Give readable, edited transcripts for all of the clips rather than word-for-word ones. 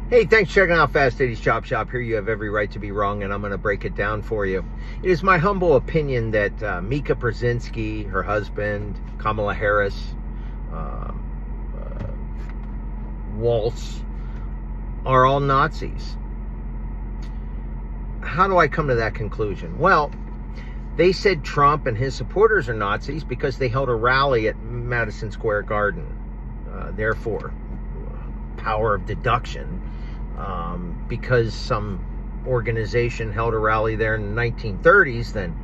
Hey, thanks for checking out Fast Eddie's Chop Shop. Here you have every right to be wrong, and I'm going to break it down for you. It is my humble opinion that Mika Brzezinski, her husband, Kamala Harris, Waltz, are all Nazis. How do I come to that conclusion? Well, they said Trump and his supporters are Nazis because they held a rally at Madison Square Garden. Therefore, power of deduction. Because some organization held a rally there in the 1930s, then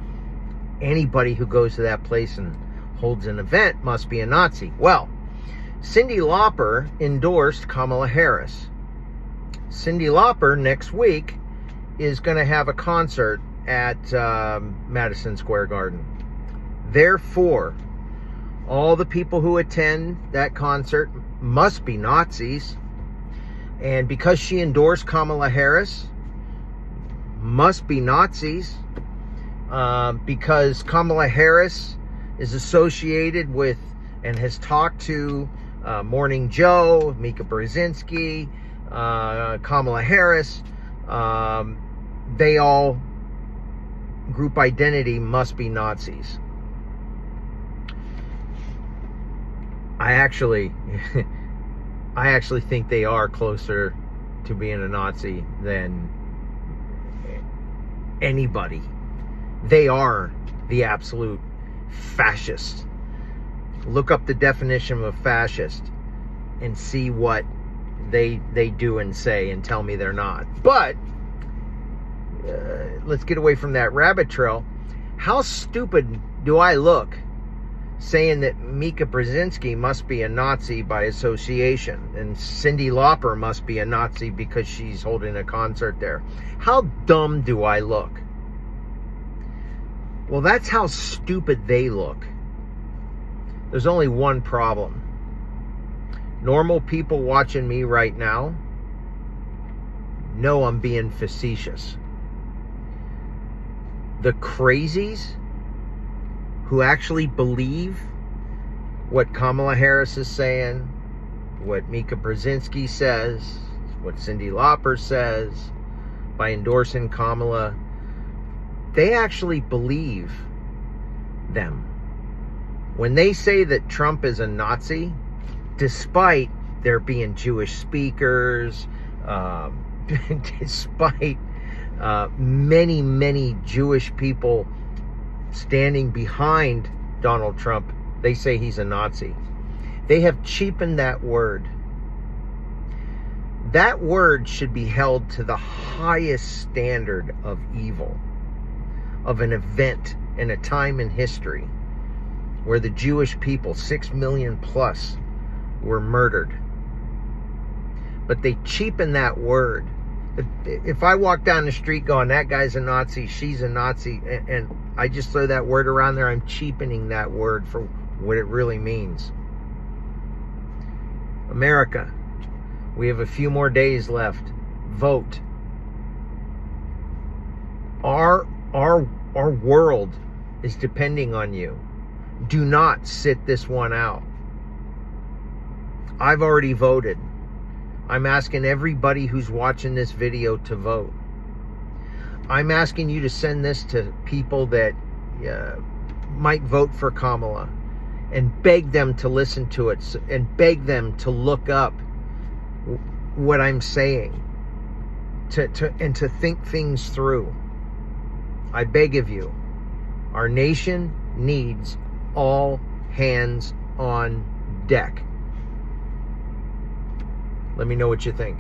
anybody who goes to that place and holds an event must be a Nazi. Well, Cyndi Lauper endorsed Kamala Harris. Cyndi Lauper next week is going to have a concert at Madison Square Garden. Therefore, all the people who attend that concert must be Nazis. And because she endorsed Kamala Harris, must be Nazis. Because Kamala Harris is associated with and has talked to Morning Joe, Mika Brzezinski, Kamala Harris. They all, group identity, must be Nazis. I actually think they are closer to being a Nazi than anybody. They are the absolute fascist. Look up the definition of a fascist and see what they do and say and tell me they're not. But let's get away from that rabbit trail. How stupid do I look saying that Mika Brzezinski must be a Nazi by association and Cyndi Lauper must be a Nazi because she's holding a concert there? How dumb do I look? Well, that's how stupid they look. There's only one problem. Normal people watching me right now know I'm being facetious. The crazies who actually believe what Kamala Harris is saying, what Mika Brzezinski says, what Cyndi Lauper says, by endorsing Kamala, they actually believe them. When they say that Trump is a Nazi, despite there being Jewish speakers, despite many, many Jewish people standing behind Donald Trump, they say he's a Nazi. They have cheapened that word. That word should be held to the highest standard of evil, of an event in a time in history where the Jewish people, 6 million plus, were murdered. But they cheapen that word. If I walk down the street going, that guy's a Nazi, she's a Nazi, and I just throw that word around there, I'm cheapening that word for what it really means. America, we have a few more days left. Vote. Our world is depending on you. Do not sit this one out. I've already voted. I'm asking everybody who's watching this video to vote. I'm asking you to send this to people that might vote for Kamala and beg them to listen to it and beg them to look up what I'm saying and to think things through. I beg of you. Our nation needs all hands on deck. Let me know what you think.